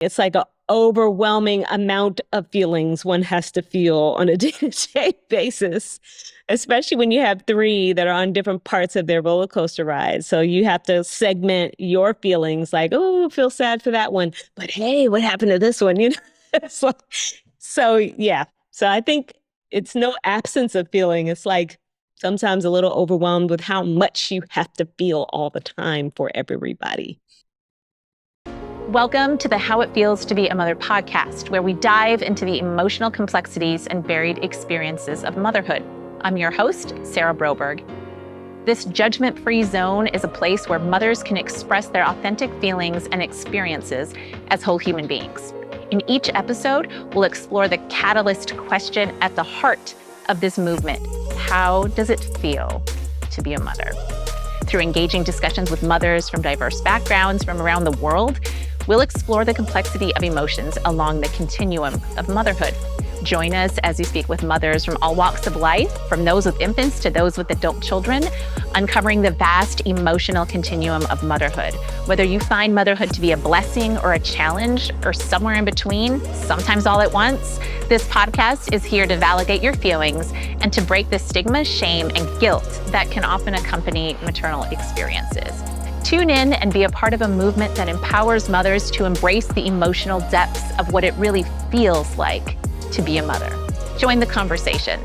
It's like an overwhelming amount of feelings one has to feel on a day-to-day basis, especially when you have three that are on different parts of their roller coaster ride. So you have to segment your feelings like, oh, feel sad for that one. But hey, what happened to this one? So, so yeah. So I think it's no absence of feeling. It's like sometimes a little overwhelmed with how much you have to feel all the time for everybody. Welcome to the How It Feels to Be a Mother podcast, where we dive into the emotional complexities and varied experiences of motherhood. I'm your host, Sarah Broberg. This judgment-free zone is a place where mothers can express their authentic feelings and experiences as whole human beings. In each episode, we'll explore the catalyst question at the heart of this movement. How does it feel to be a mother? Through engaging discussions with mothers from diverse backgrounds from around the world, we'll explore the complexity of emotions along the continuum of motherhood. Join us as we speak with mothers from all walks of life, from those with infants to those with adult children, uncovering the vast emotional continuum of motherhood. Whether you find motherhood to be a blessing or a challenge or somewhere in between, sometimes all at once, this podcast is here to validate your feelings and to break the stigma, shame, and guilt that can often accompany maternal experiences. Tune in and be a part of a movement that empowers mothers to embrace the emotional depths of what it really feels like to be a mother. Join the conversation.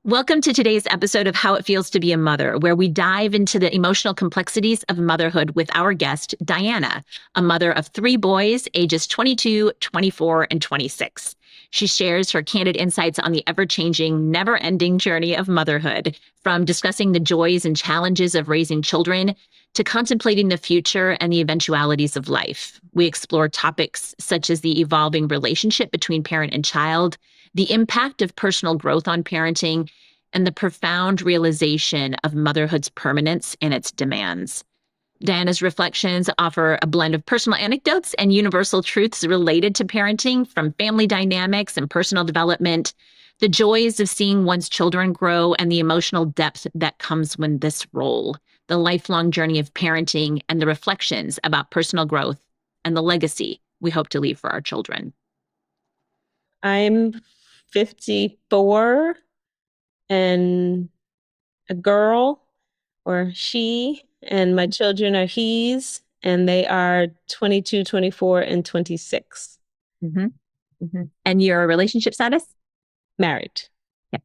Welcome to today's episode of How It Feels to Be a Mother, where we dive into the emotional complexities of motherhood with our guest, Diana, a mother of three boys, ages 22, 24, and 26. She shares her candid insights on the ever-changing, never-ending journey of motherhood, from discussing the joys and challenges of raising children to contemplating the future and the eventualities of life. We explore topics such as the evolving relationship between parent and child, the impact of personal growth on parenting, and the profound realization of motherhood's permanence and its demands. Diana's reflections offer a blend of personal anecdotes and universal truths related to parenting, from family dynamics and personal development, the joys of seeing one's children grow, and the emotional depth that comes with this role, the lifelong journey of parenting, and the reflections about personal growth and the legacy we hope to leave for our children. I'm 54 and a girl, or she, and my children are he's, and they are 22, 24, and 26. Mm-hmm. Mm-hmm. And your relationship status? Married. Yep.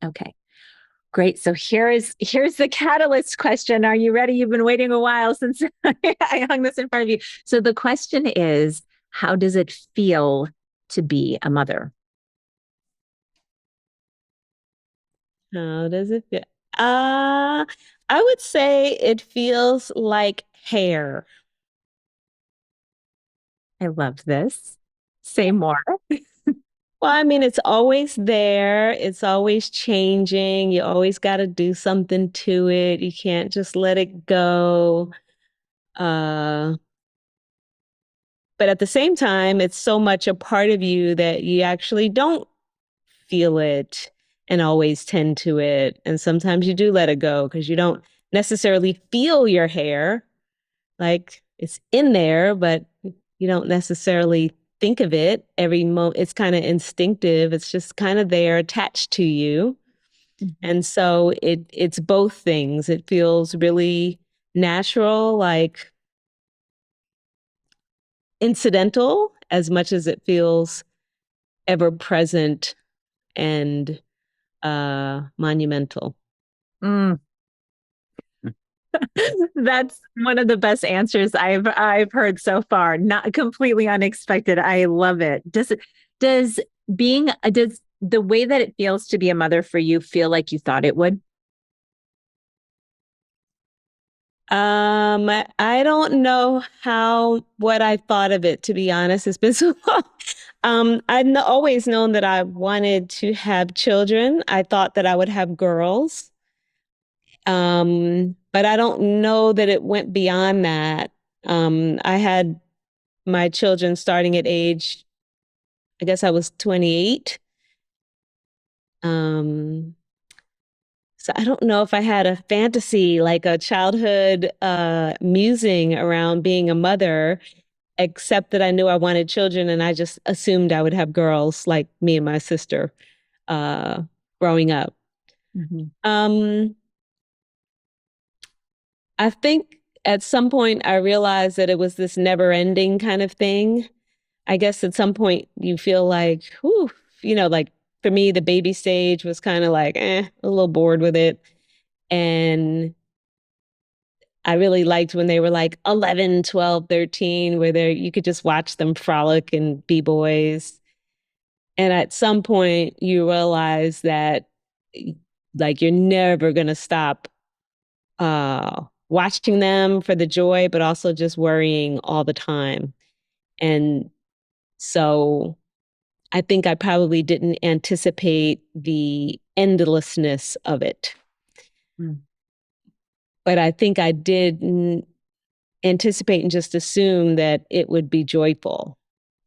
Okay. Great. So here's the catalyst question. Are you ready? You've been waiting a while since I hung this in front of you. So the question is, how does it feel to be a mother? How does it feel? I would say it feels like hair. I love this. Say more. Well, I mean, it's always there. It's always changing. You always got to do something to it. You can't just let it go. Uh, but at the same time, it's so much a part of you that you actually don't feel it and always tend to it. And sometimes you do let it go because you don't necessarily feel your hair. Like it's in there, but you don't necessarily think of it every moment. It's kind of instinctive. It's just kind of there attached to you. And so it's both things. It feels really natural, like incidental, as much as it feels ever present and monumental. Mm. That's one of the best answers I've heard so far. Not completely unexpected. I love it. Does the way that it feels to be a mother for you feel like you thought it would? I don't know what I thought of it, to be honest. It's been so long. I've always known that I wanted to have children. I thought that I would have girls. But I don't know that it went beyond that. I had my children starting at age, I guess I was 28. Um, So I don't know if I had a fantasy, like a childhood musing around being a mother, except that I knew I wanted children and I just assumed I would have girls like me and my sister uh, growing up. Mhm. Um, I think at some point I realized that it was this never ending kind of thing. I guess at some point you feel like, whew, like for me, the baby stage was kind of like, a little bored with it. And I really liked when they were like 11, 12, 13, where you could just watch them frolic and be boys. And at some point you realize that like you're never going to stop watching them for the joy, but also just worrying all the time. And so I think I probably didn't anticipate the endlessness of it, Mm. but I think I did anticipate and just assume that it would be joyful,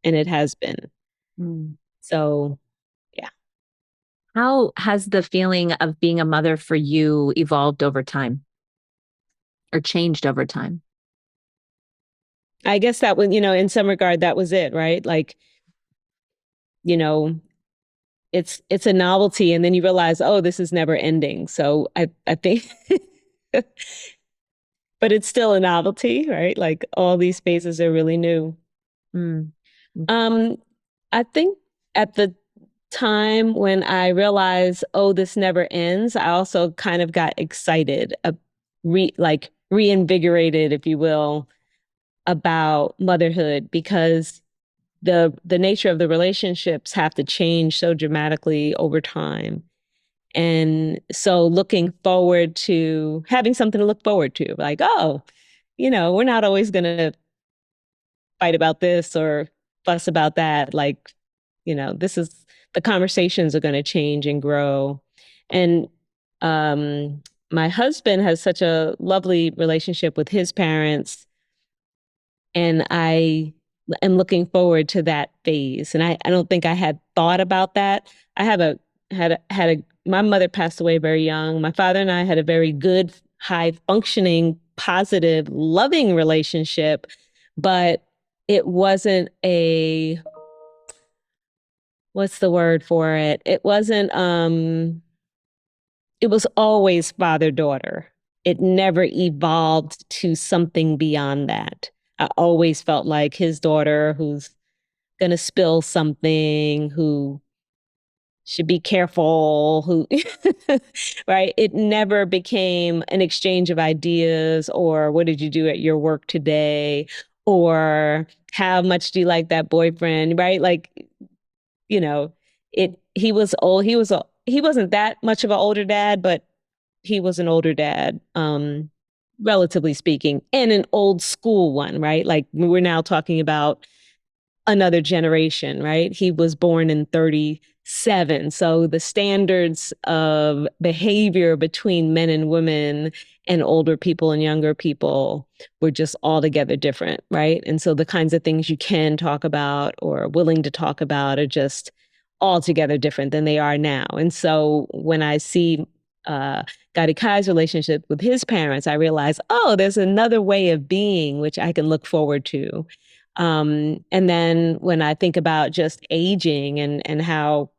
and it has been. Mm. So, yeah. How has the feeling of being a mother for you evolved over time or changed over time? I guess that was, in some regard, that was it, right? Like, you know, it's a novelty, and then you realize, oh, this is never ending. So I think, but it's still a novelty, right? Like all these spaces are really new. Mm. Um, I think at the time when I realized, oh, this never ends, I also kind of got excited, like reinvigorated, if you will, about motherhood because the nature of the relationships have to change so dramatically over time. And so looking forward to having something to look forward to, like, oh, we're not always going to fight about this or fuss about that. Like, this is the conversations are going to change and grow. And um, my husband has such a lovely relationship with his parents, and I am looking forward to that phase. And I don't think I had thought about that. I have a had a my mother passed away very young. My father and I had a very good, high functioning, positive, loving relationship, but it wasn't a what's the word for it? It was always father daughter. It never evolved to something beyond that. I always felt like his daughter who's going to spill something, who should be careful, who, right? It never became an exchange of ideas or what did you do at your work today? Or how much do you like that boyfriend, right? Like, you know, he was old. He wasn't that much of an older dad, but he was an older dad, relatively speaking, and an old school one, right? Like we're now talking about another generation, right? He was born in 37. So the standards of behavior between men and women and older people and younger people were just altogether different, right? And so the kinds of things you can talk about or willing to talk about are just altogether different than they are now. And so when I see uh, Gadi Kai's relationship with his parents, I realize, oh, there's another way of being which I can look forward to. And then when I think about just aging and how,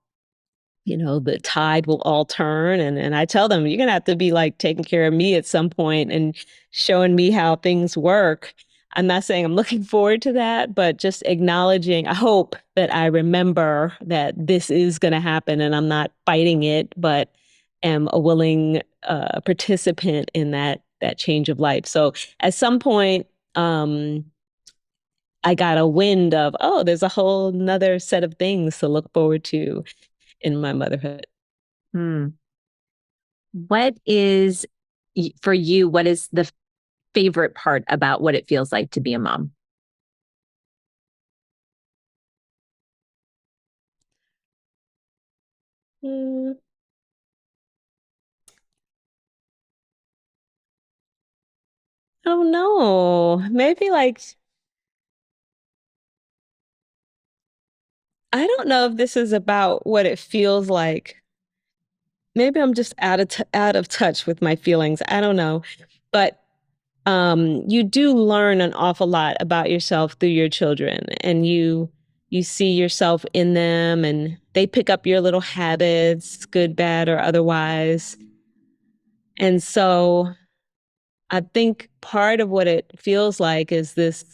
the tide will all turn and I tell them, you're gonna have to be like taking care of me at some point and showing me how things work. I'm not saying I'm looking forward to that, but just acknowledging, I hope that I remember that this is gonna happen and I'm not fighting it, but am a willing participant in that change of life. So at some point, I got a wind of, oh, there's a whole nother set of things to look forward to in my motherhood. Hmm. What is, for you, what is the favorite part about what it feels like to be a mom? Mm, I don't know. Maybe like, I don't know if this is about what it feels like maybe I'm just out of touch with my feelings. I don't know. But you do learn an awful lot about yourself through your children, and you see yourself in them, and they pick up your little habits, good, bad, or otherwise. And so I think part of what it feels like is this,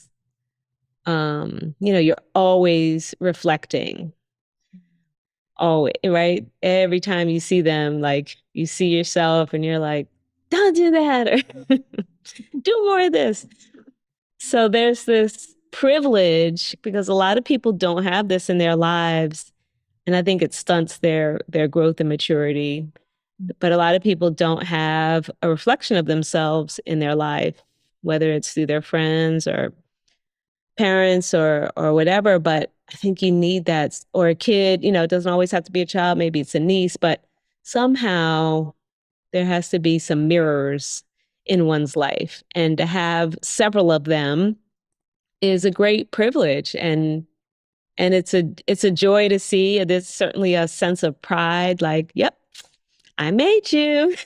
you're always reflecting, always, right? Every time you see them, like you see yourself and you're like, don't do that, or do more of this. So there's this privilege because a lot of people don't have this in their lives. And I think it stunts their growth and maturity. But a lot of people don't have a reflection of themselves in their life, whether it's through their friends or parents or whatever. But I think you need that, or a kid, it doesn't always have to be a child, maybe it's a niece, but somehow there has to be some mirrors in one's life. And to have several of them is a great privilege, and it's a joy to see. There's certainly a sense of pride, like, yep, I made you.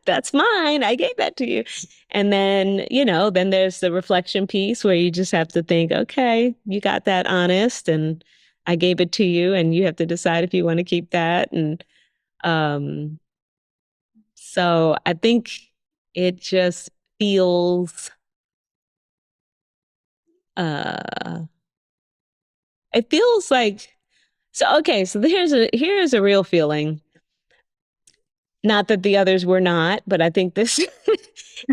That's mine. I gave that to you. And then, then there's the reflection piece where you just have to think, okay, you got that honest, and I gave it to you, and you have to decide if you want to keep that. And um, so I think it just feels uh it feels like, so okay, so here's a real feeling. Not that the others were not, but I think this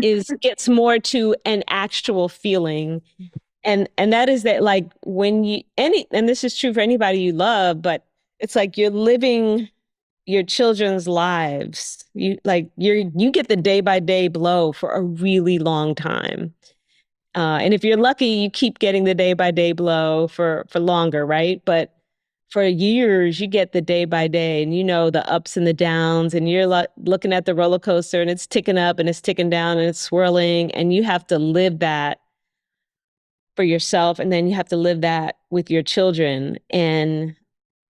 is gets more to an actual feeling. And that is that, like, when you any and this is true for anybody you love, but it's like you're living your children's lives. You get the day by day blow for a really long time. And if you're lucky, you keep getting the day by day blow for longer, right? But for years, you get the day by day, and the ups and the downs, and you're looking at the roller coaster, and it's ticking up and it's ticking down and it's swirling, and you have to live that for yourself, and then you have to live that with your children, and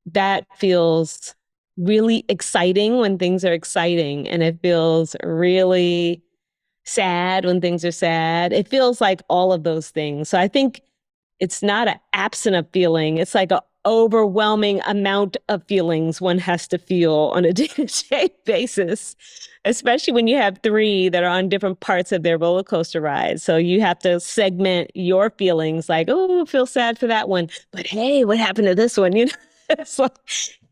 that feels really exciting when things are exciting, and it feels really sad when things are sad. It feels like all of those things. So I think it's not an absent of feeling. It's like an overwhelming amount of feelings one has to feel on a day-to-day basis, especially when you have three that are on different parts of their roller coaster ride. So you have to segment your feelings, like, oh, feel sad for that one, but hey, what happened to this one? So,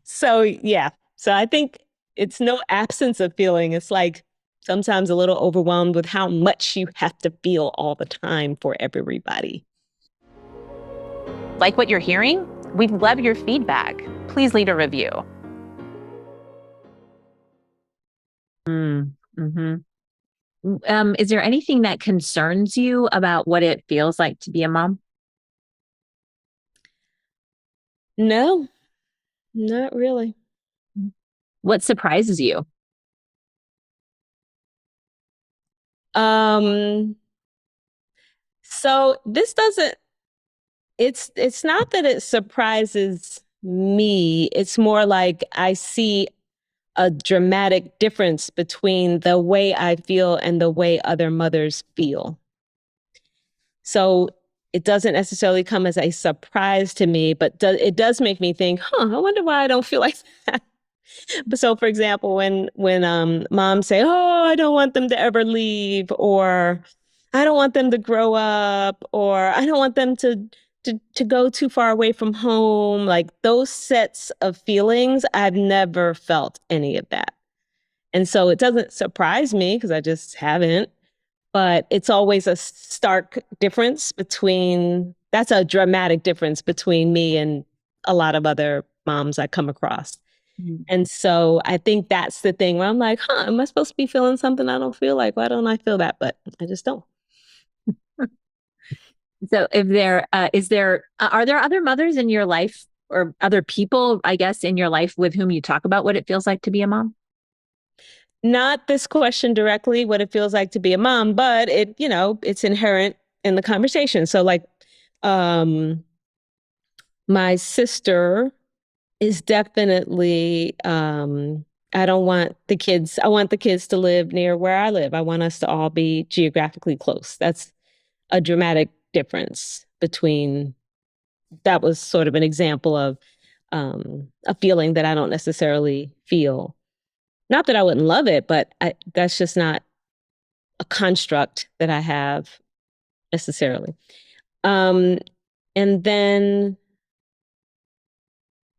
so yeah. So I think it's no absence of feeling. It's like sometimes a little overwhelmed with how much you have to feel all the time for everybody. Like what you're hearing? We'd love your feedback. Please leave a review. Mm-hmm. Is there anything that concerns you about what it feels like to be a mom? No, not really. What surprises you? Um, so this doesn't, it's not that it surprises me. It's more like I see a dramatic difference between the way I feel and the way other mothers feel. So it doesn't necessarily come as a surprise to me, but it does make me think, I wonder why I don't feel like that. But so, for example, when moms say, "Oh, I don't want them to ever leave," or "I don't want them to grow up," or "I don't want them to go too far away from home," like those sets of feelings, I've never felt any of that. And so it doesn't surprise me because I just haven't. But it's always a stark difference between, that's a dramatic difference between me and a lot of other moms I come across. Mm-hmm. And so I think that's the thing where I'm like, am I supposed to be feeling something I don't feel like? Why don't I feel that? But I just don't. So if there are there other mothers in your life or other people, I guess, in your life with whom you talk about what it feels like to be a mom? Not this question directly, what it feels like to be a mom, but it's inherent in the conversation. So like, my sister is definitely I don't want the kids, I want the kids to live near where I live. I want us to all be geographically close. That's a dramatic difference between, that was sort of an example of a feeling that I don't necessarily feel. Not that I wouldn't love it, but that's just not a construct that I have necessarily. Um, and then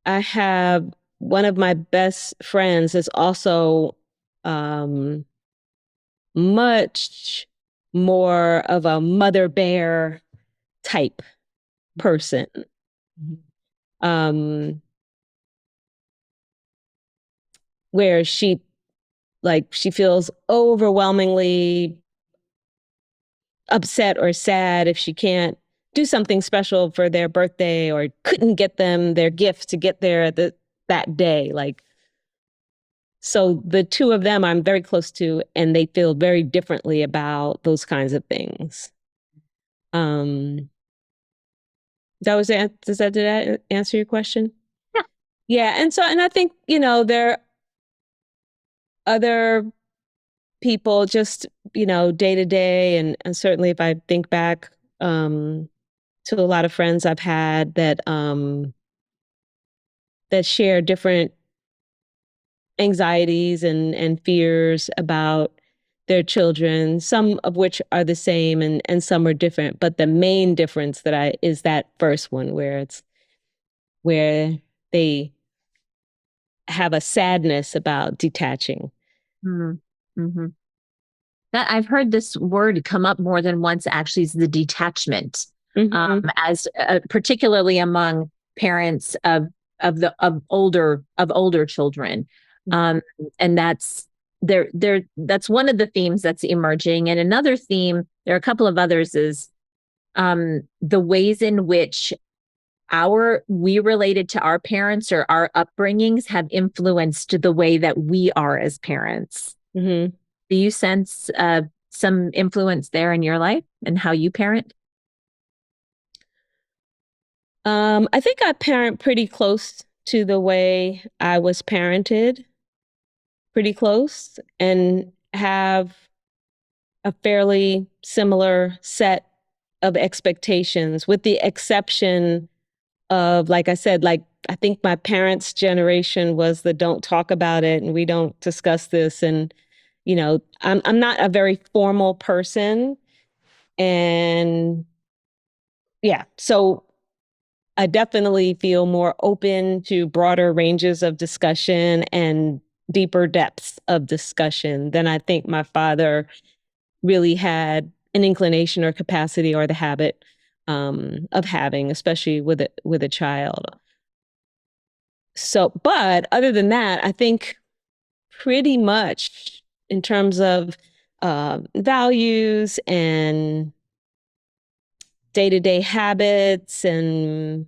I have one of my best friends is also um, much more of a mother bear type person. Um, where she feels overwhelmingly upset or sad if she can't do something special for their birthday or couldn't get them their gift to get there that day. Like, so the two of them I'm very close to, and they feel very differently about those kinds of things. Um, did that answer your question? Yeah. Yeah. And I think, there are other people just, day to day. And certainly if I think back, to a lot of friends I've had that share different anxieties and fears about their children, some of which are the same and some are different. But the main difference is that first one where they have a sadness about detaching. Mm-hmm. That I've heard this word come up more than once, actually, is the detachment, Mm-hmm. as particularly among parents of older children. Um, and that's one of the themes that's emerging. And another theme, there are a couple of others, is the ways in which we related to our parents or our upbringings have influenced the way that we are as parents. Mm-hmm. Do you sense some influence there in your life and how you parent? I think I parent pretty close to the way I was parented, pretty close, and have a fairly similar set of expectations, with the exception of, like I said, like I think my parents' generation was the don't talk about it and we don't discuss this. And, I'm not a very formal person. And yeah, so I definitely feel more open to broader ranges of discussion and deeper depths of discussion than I think my father really had an inclination or capacity or the habit of having, especially with a child. So, but other than that, I think pretty much in terms of values and day to day habits and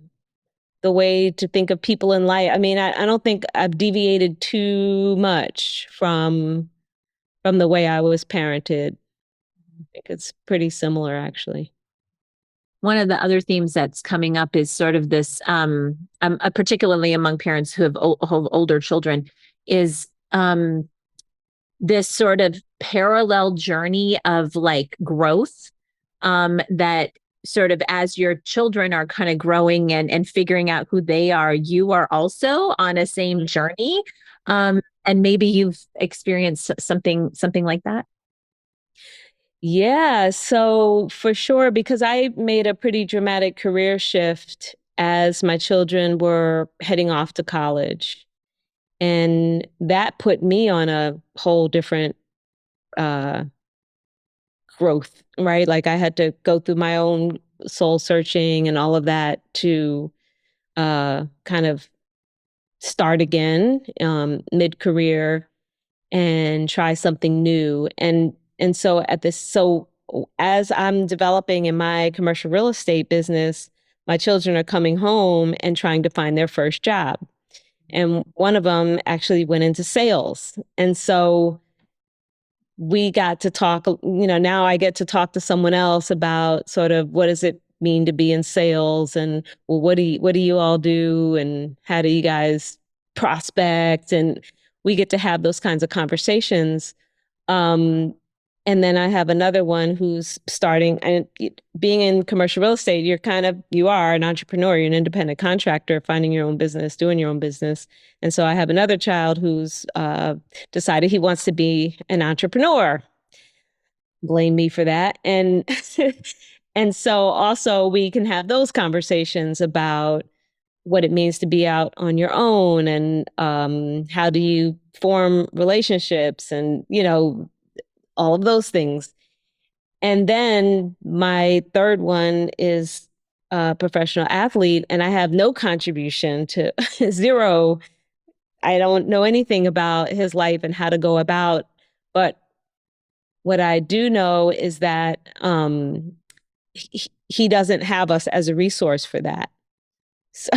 the way to think of people in life. I mean, I don't think I've deviated too much from the way I was parented. I think it's pretty similar, actually. One of the other themes that's coming up is sort of this, particularly among parents who have older children, is this sort of parallel journey of like growth, that sort of as your children are kind of growing and figuring out who they are, you are also on a same journey. And maybe you've experienced something like that. Yeah, so for sure, because I made a pretty dramatic career shift as my children were heading off to college. And that put me on a whole different uh, growth, right? Like I had to go through my own soul searching and all of that to kind of start again mid-career and try something new. So as I'm developing in my commercial real estate business, my children are coming home and trying to find their first job. And one of them actually went into sales. And so we got to talk, now I get to talk to someone else about sort of what does it mean to be in sales, and well, what do you all do, and how do you guys prospect? And we get to have those kinds of conversations. Um, and then I have another one who's starting, and being in commercial real estate, you are an entrepreneur, you're an independent contractor, finding your own business, doing your own business. And so I have another child who's decided he wants to be an entrepreneur. Blame me for that. And and so also we can have those conversations about what it means to be out on your own, and how do you form relationships, and all of those things. And then my third one is a professional athlete, and I have no contribution to zero. I don't know anything about his life and how to go about, but what I do know is that he doesn't have us as a resource for that. So,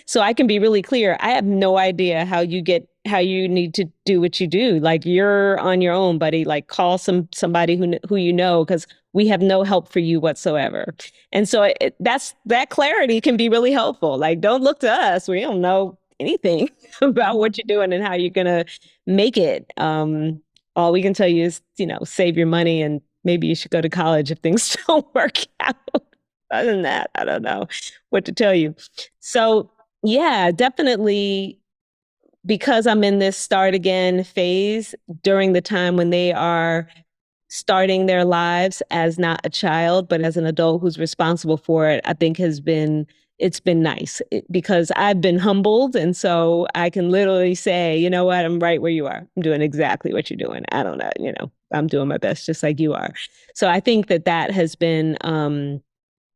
so I can be really clear. I have no idea how you need to do what you do. Like, you're on your own, buddy. Like, call somebody who you know, because we have no help for you whatsoever. And so that clarity can be really helpful. Like, don't look to us. We don't know anything about what you're doing and how you're gonna make it. All we can tell you is, save your money, and maybe you should go to college if things don't work out. Other than that, I don't know what to tell you. So, yeah, definitely, because I'm in this start again phase during the time when they are starting their lives as not a child, but as an adult who's responsible for it, I think it's been nice, because I've been humbled. And so I can literally say, you know what, I'm right where you are. I'm doing exactly what you're doing. I don't know, I'm doing my best just like you are. So I think that has been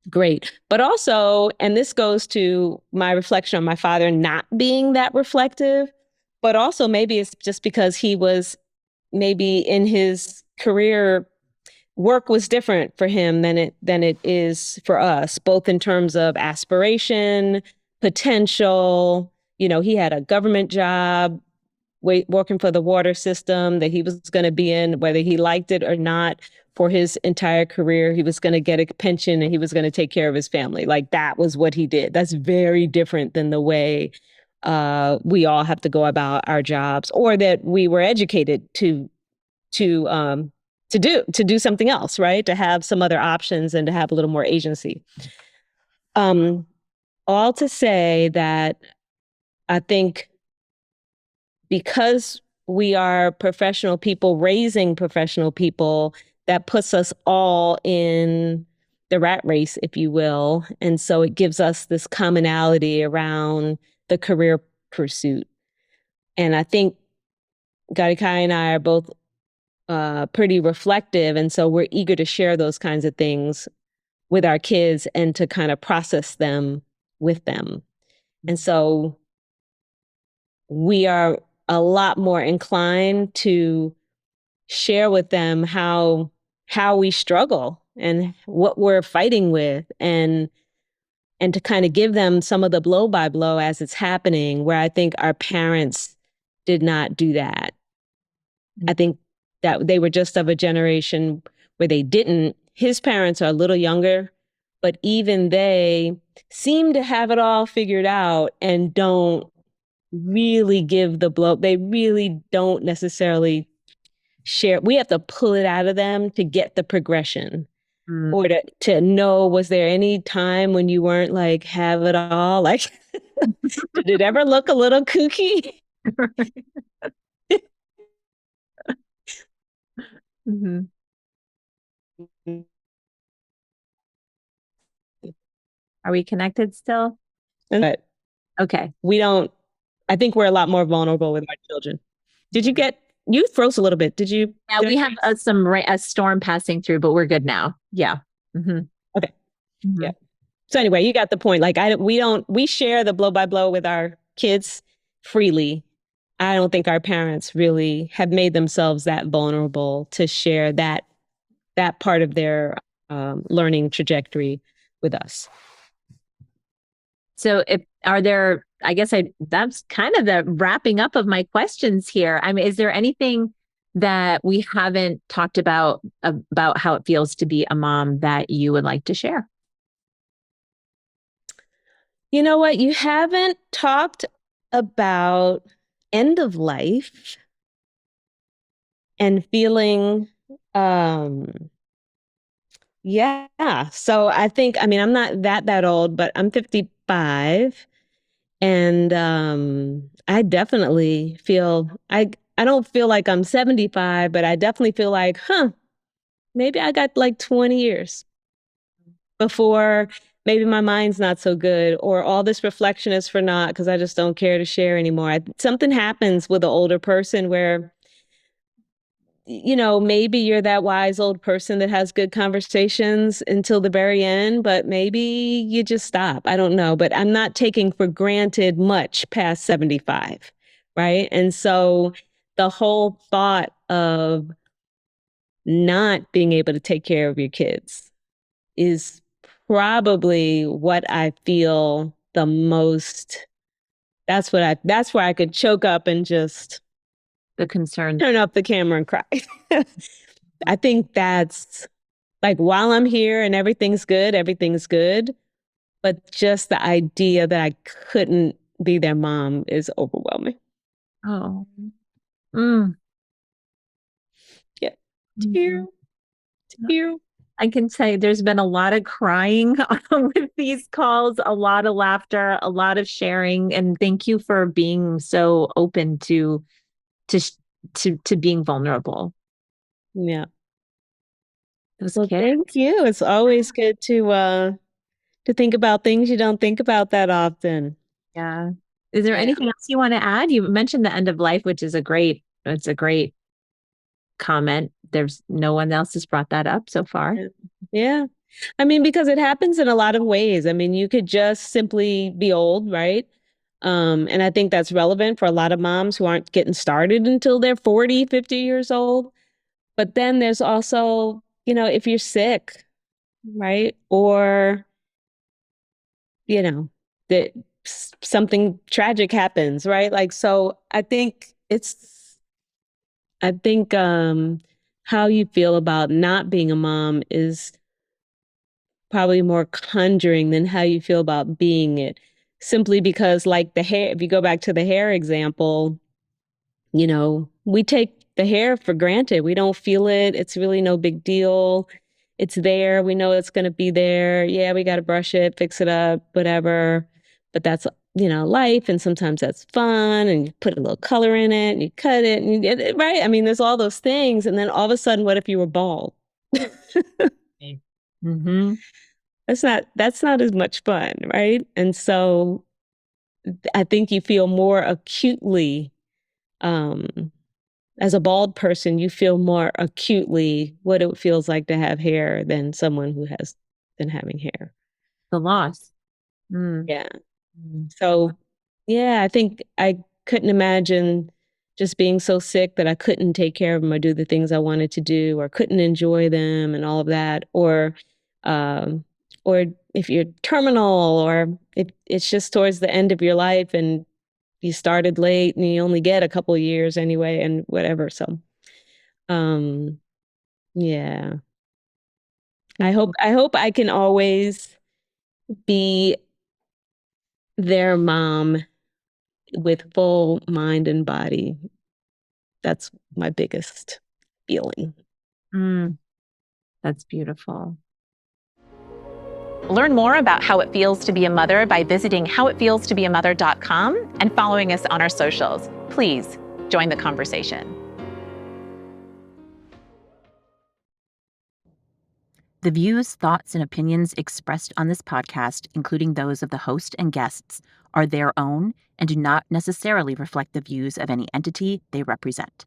great. But also, and this goes to my reflection on my father not being that reflective, but also maybe it's just because he was maybe in his career, work was different for him than it is for us, both in terms of aspiration, potential. He had a government job, working for the water system that he was going to be in, whether he liked it or not. For his entire career, he was going to get a pension and he was going to take care of his family. Like, that was what he did. That's very different than the way we all have to go about our jobs, or that we were educated to do something else, right? To have some other options and to have a little more agency. All to say that I think, because we are professional people raising professional people, that puts us all in the rat race, if you will. And so it gives us this commonality around the career pursuit. And I think Garikai and I are both pretty reflective. And so we're eager to share those kinds of things with our kids and to kind of process them with them. And so we are a lot more inclined to share with them how we struggle and what we're fighting with, and to kind of give them some of the blow by blow as it's happening, where I think our parents did not do that. I think that they were just of a generation where they didn't. His parents are a little younger, but even they seem to have it all figured out and don't really give the blow. They really don't necessarily share. We have to pull it out of them to get the progression, or to know, was there any time when you weren't like, have it all? Like, did it ever look a little kooky? Mm-hmm. Are we connected still? But Okay. I think we're a lot more vulnerable with our children. You froze a little bit. Did you? Yeah, we have a storm passing through, but we're good now. Yeah. Mm-hmm. Okay. Mm-hmm. Yeah. So anyway, you got the point. Like, we share the blow by blow with our kids freely. I don't think our parents really have made themselves that vulnerable to share that part of their learning trajectory with us. So that's kind of the wrapping up of my questions here. I mean, is there anything that we haven't talked about how it feels to be a mom that you would like to share? You know what? You haven't talked about end of life and feeling, yeah. So I think, I mean, I'm not that old, but I'm 55. And I definitely feel I don't feel like I'm 75, but I definitely feel like, maybe I got like 20 years before maybe my mind's not so good, or all this reflection is for naught because I just don't care to share anymore. Something happens with an older person where, maybe you're that wise old person that has good conversations until the very end, but maybe you just stop. I don't know, but I'm not taking for granted much past 75, right? And so the whole thought of not being able to take care of your kids is probably what I feel the most. That's where I could choke up and just The concern. turn off the camera and cry. I think that's like, while I'm here and everything's good. But just the idea that I couldn't be their mom is overwhelming. Oh. Mm. Yeah. Mhm. Tear, tear. I can say there's been a lot of crying with these calls, a lot of laughter, a lot of sharing, and thank you for being so open to sh- to being vulnerable. Yeah. Those Well, kids. thank you. It's always good to think about things you don't think about that often. Yeah. Is there Yeah. anything else you want to add? You mentioned the end of life, which is it's a great comment. There's no one else has brought that up so far. Yeah. Yeah. I mean, because it happens in a lot of ways. I mean, you could just simply be old, right? And I think that's relevant for a lot of moms who aren't getting started until they're 40, 50 years old. But then there's also, if you're sick, right? Or, you know, that something tragic happens, right? Like, so I think how you feel about not being a mom is probably more conjuring than how you feel about being it. Simply because, like the hair, if you go back to the hair example, we take the hair for granted. We don't feel it. It's really no big deal. It's there. We know it's going to be there. Yeah, we got to brush it, fix it up, whatever. But that's, life. And sometimes that's fun. And you put a little color in it and you cut it and you get it right. I mean, there's all those things. And then all of a sudden, what if you were bald? Mm-hmm. That's not as much fun, right? And so I think you feel more acutely, um, as a bald person, you feel more acutely what it feels like to have hair than someone who has been having hair. The loss. Mm. Yeah. Mm. So, yeah, I think I couldn't imagine just being so sick that I couldn't take care of them or do the things I wanted to do or couldn't enjoy them and all of that. Um, or if you're terminal or if it's just towards the end of your life and you started late and you only get a couple years anyway and whatever. So, um, yeah. I hope I can always be their mom with full mind and body. That's my biggest feeling. Mm. That's beautiful. Learn more about how it feels to be a mother by visiting howitfeelstobeamother.com and following us on our socials. Please join the conversation. The views, thoughts, and opinions expressed on this podcast, including those of the host and guests, are their own and do not necessarily reflect the views of any entity they represent.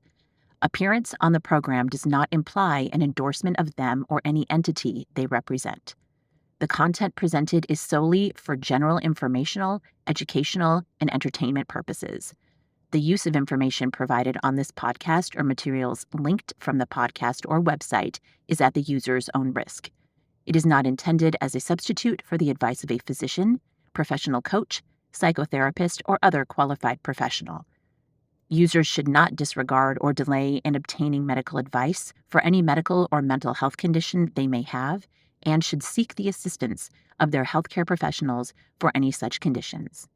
Appearance on the program does not imply an endorsement of them or any entity they represent. The content presented is solely for general informational, educational, and entertainment purposes. The use of information provided on this podcast or materials linked from the podcast or website is at the user's own risk. It is not intended as a substitute for the advice of a physician, professional coach, psychotherapist, or other qualified professional. Users should not disregard or delay in obtaining medical advice for any medical or mental health condition they may have and should seek the assistance of their healthcare professionals for any such conditions.